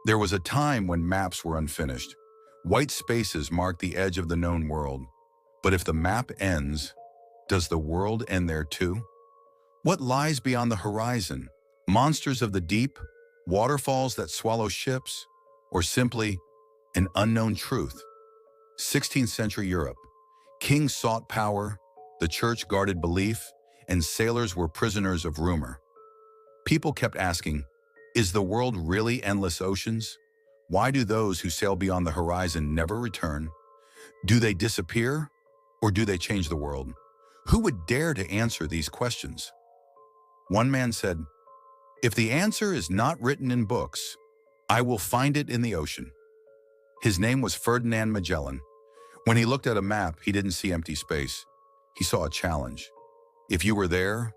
There was a time when maps were unfinished. White spaces marked the edge of the known world. But if the map ends, does the world end there too? What lies beyond the horizon? Monsters of the deep? Waterfalls that swallow ships? Or simply an unknown truth? 16th century Europe. Kings sought power, the church guarded belief, and sailors were prisoners of rumor. People kept asking, is the world really endless oceans? Why do those who sail beyond the horizon never return? Do they disappear, or do they change the world? Who would dare to answer these questions? One man said, if the answer is not written in books, I will find it in the ocean. His name was Ferdinand Magellan. When he looked at a map, he didn't see empty space. He saw a challenge. If you were there,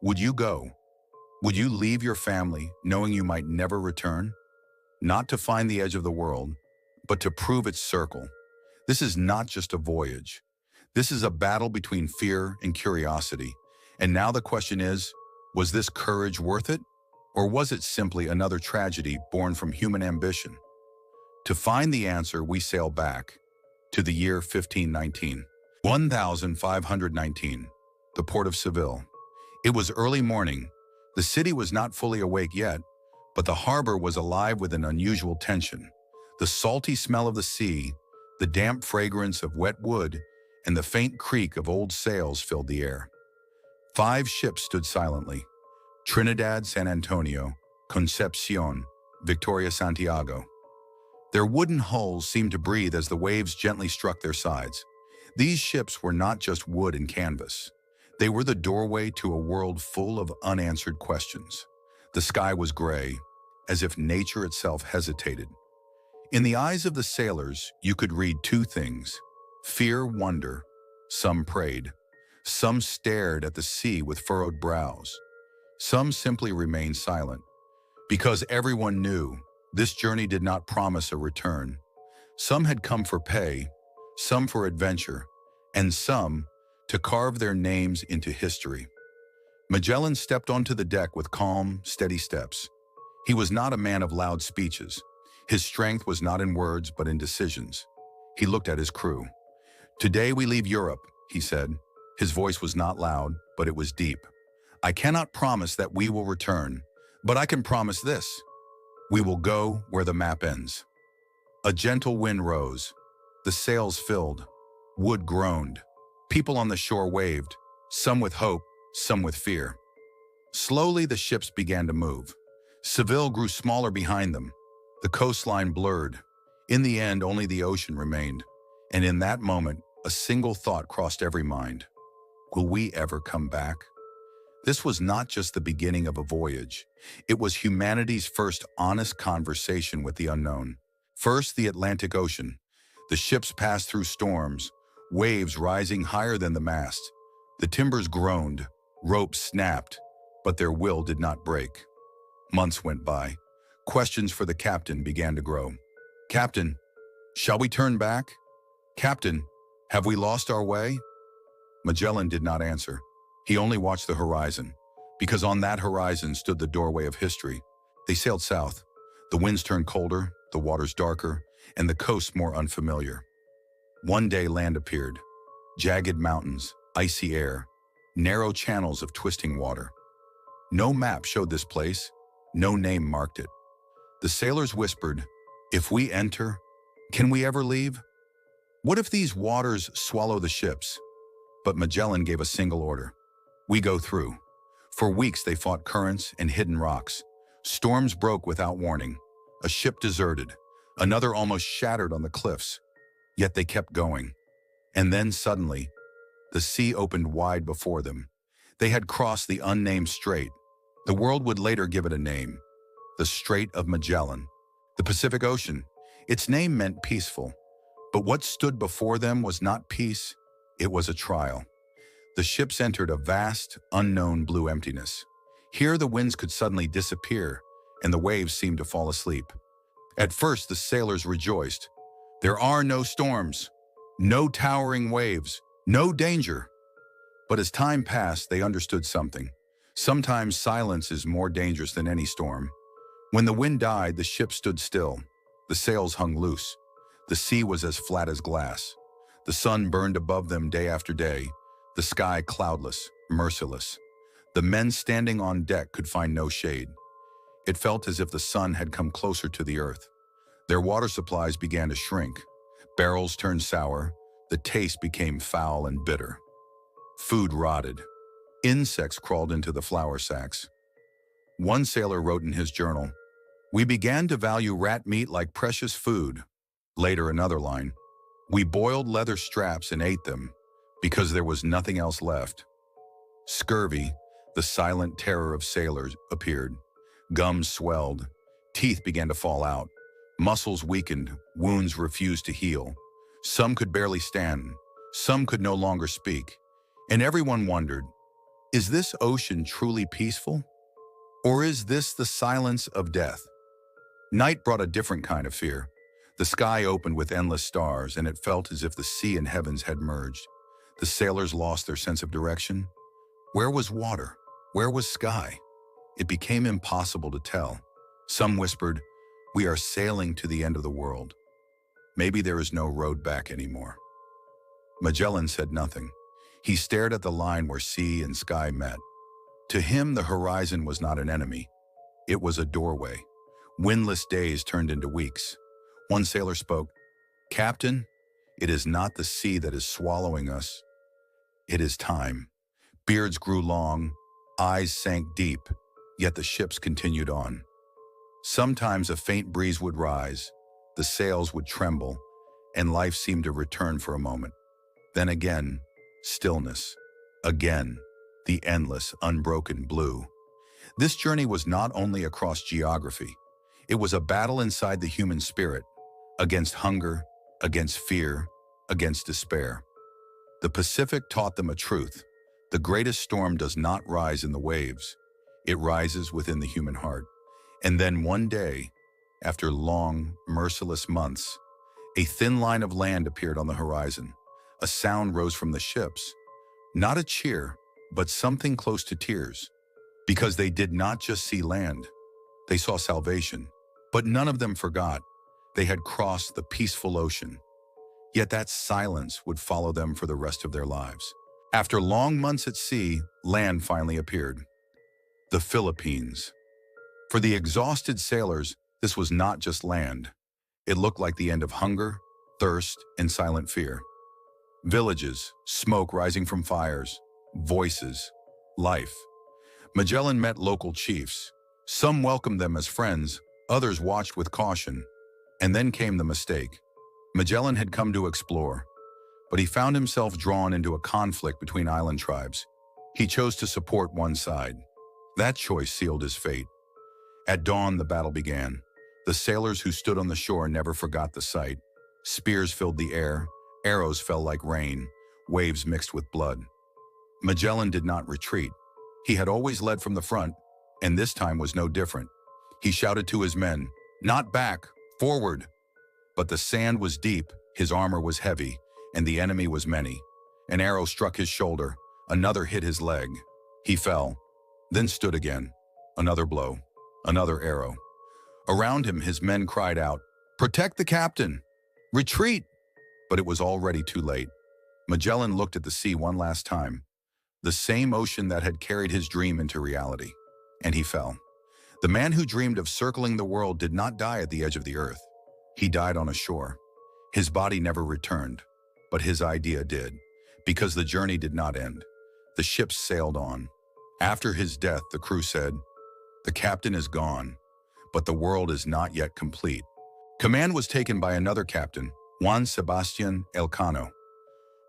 would you go? Would you leave your family knowing you might never return? Not to find the edge of the world, but to prove its circle. This is not just a voyage. This is a battle between fear and curiosity. And now the question is, was this courage worth it? Or was it simply another tragedy born from human ambition? To find the answer, we sail back to the year 1519. 1519, the port of Seville. It was early morning. The city was not fully awake yet, but the harbor was alive with an unusual tension. The salty smell of the sea, the damp fragrance of wet wood, and the faint creak of old sails filled the air. 5 ships stood silently: Trinidad, San Antonio, Concepcion, Victoria, Santiago. Their wooden hulls seemed to breathe as the waves gently struck their sides. These ships were not just wood and canvas. They were the doorway to a world full of unanswered questions. The sky was gray, as if nature itself hesitated. In the eyes of the sailors, you could read 2 things: fear, wonder. Some prayed. Some stared at the sea with furrowed brows. Some simply remained silent, because everyone knew this journey did not promise a return. Some had come for pay, some for adventure, and some to carve their names into history. Magellan stepped onto the deck with calm, steady steps. He was not a man of loud speeches. His strength was not in words, but in decisions. He looked at his crew. Today we leave Europe, he said. His voice was not loud, but it was deep. I cannot promise that we will return, but I can promise this: we will go where the map ends. A gentle wind rose. The sails filled. Wood groaned. People on the shore waved, some with hope, some with fear. Slowly the ships began to move. Seville grew smaller behind them. The coastline blurred. In the end, only the ocean remained. And in that moment, a single thought crossed every mind: will we ever come back? This was not just the beginning of a voyage. It was humanity's first honest conversation with the unknown. First, the Atlantic Ocean. The ships passed through storms, waves rising higher than the mast. The timbers groaned, ropes snapped, but their will did not break. Months went by. Questions for the captain began to grow. Captain, shall we turn back? Captain, have we lost our way? Magellan did not answer. He only watched the horizon, because on that horizon stood the doorway of history. They sailed south. The winds turned colder, the waters darker, and the coast more unfamiliar. One day land appeared. Jagged mountains, icy air, narrow channels of twisting water. No map showed this place. No name marked it. The sailors whispered, if we enter, can we ever leave? What if these waters swallow the ships? But Magellan gave a single order: we go through. For weeks they fought currents and hidden rocks. Storms broke without warning. A ship deserted. Another almost shattered on the cliffs. Yet they kept going. And then suddenly, the sea opened wide before them. They had crossed the unnamed strait. The world would later give it a name: the Strait of Magellan. The Pacific Ocean. Its name meant peaceful. But what stood before them was not peace, it was a trial. The ships entered a vast, unknown blue emptiness. Here the winds could suddenly disappear, and the waves seemed to fall asleep. At first the sailors rejoiced. There are no storms, no towering waves, no danger. But as time passed, they understood something. Sometimes silence is more dangerous than any storm. When the wind died, the ship stood still. The sails hung loose. The sea was as flat as glass. The sun burned above them day after day, the sky cloudless, merciless. The men standing on deck could find no shade. It felt as if the sun had come closer to the earth. Their water supplies began to shrink. Barrels turned sour. The taste became foul and bitter. Food rotted. Insects crawled into the flour sacks. One sailor wrote in his journal, "We began to value rat meat like precious food." Later, another line, "We boiled leather straps and ate them because there was nothing else left." Scurvy, the silent terror of sailors, appeared. Gums swelled. Teeth began to fall out. Muscles weakened. Wounds refused to heal. Some could barely stand. Some could no longer speak. And everyone wondered, is this ocean truly peaceful? Or is this the silence of death? Night brought a different kind of fear. The sky opened with endless stars, and it felt as if the sea and heavens had merged. The sailors lost their sense of direction. Where was water? Where was sky? It became impossible to tell. Some whispered, "We are sailing to the end of the world. Maybe there is no road back anymore." Magellan said nothing. He stared at the line where sea and sky met. To him, the horizon was not an enemy. It was a doorway. Windless days turned into weeks. One sailor spoke, "Captain, it is not the sea that is swallowing us. It is time." Beards grew long, eyes sank deep, yet the ships continued on. Sometimes a faint breeze would rise, the sails would tremble, and life seemed to return for a moment. Then again, stillness. Again, the endless, unbroken blue. This journey was not only across geography. It was a battle inside the human spirit, against hunger, against fear, against despair. The Pacific taught them a truth. The greatest storm does not rise in the waves. It rises within the human heart. And then one day, after long, merciless months, a thin line of land appeared on the horizon. A sound rose from the ships. Not a cheer, but something close to tears. Because they did not just see land. They saw salvation. But none of them forgot. They had crossed the peaceful ocean. Yet that silence would follow them for the rest of their lives. After long months at sea, land finally appeared. The Philippines. For the exhausted sailors, this was not just land. It looked like the end of hunger, thirst, and silent fear. Villages, smoke rising from fires, voices, life. Magellan met local chiefs. Some welcomed them as friends, others watched with caution. And then came the mistake. Magellan had come to explore, but he found himself drawn into a conflict between island tribes. He chose to support one side. That choice sealed his fate. At dawn, the battle began. The sailors who stood on the shore never forgot the sight. Spears filled the air, arrows fell like rain, waves mixed with blood. Magellan did not retreat. He had always led from the front, and this time was no different. He shouted to his men, "Not back, forward!" But the sand was deep, his armor was heavy, and the enemy was many. An arrow struck his shoulder, another hit his leg. He fell, then stood again. Another blow, another arrow. Around him, his men cried out, "Protect the captain! Retreat!" But it was already too late. Magellan looked at the sea one last time, the same ocean that had carried his dream into reality, and he fell. The man who dreamed of circling the world did not die at the edge of the earth. He died on a shore. His body never returned, but his idea did, because the journey did not end. The ships sailed on. After his death, the crew said, "The captain is gone, but the world is not yet complete." Command was taken by another captain, Juan Sebastian Elcano.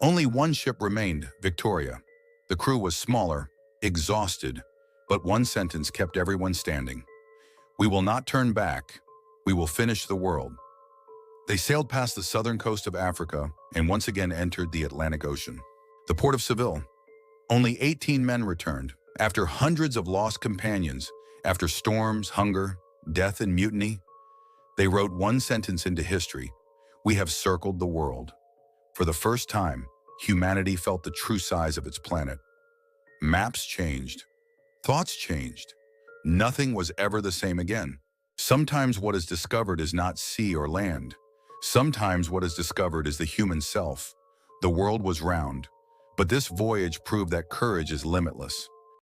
Only one ship remained, Victoria. The crew was smaller, exhausted, but one sentence kept everyone standing. "We will not turn back. We will finish the world." They sailed past the southern coast of Africa and once again entered the Atlantic Ocean. The port of Seville. Only 18 men returned. After hundreds of lost companions, after storms, hunger, death, and mutiny, they wrote one sentence into history: "We have circled the world." For the first time, humanity felt the true size of its planet. Maps changed. Thoughts changed. Nothing was ever the same again. Sometimes what is discovered is not sea or land. Sometimes what is discovered is the human self. The world was round, but this voyage proved that courage is limitless.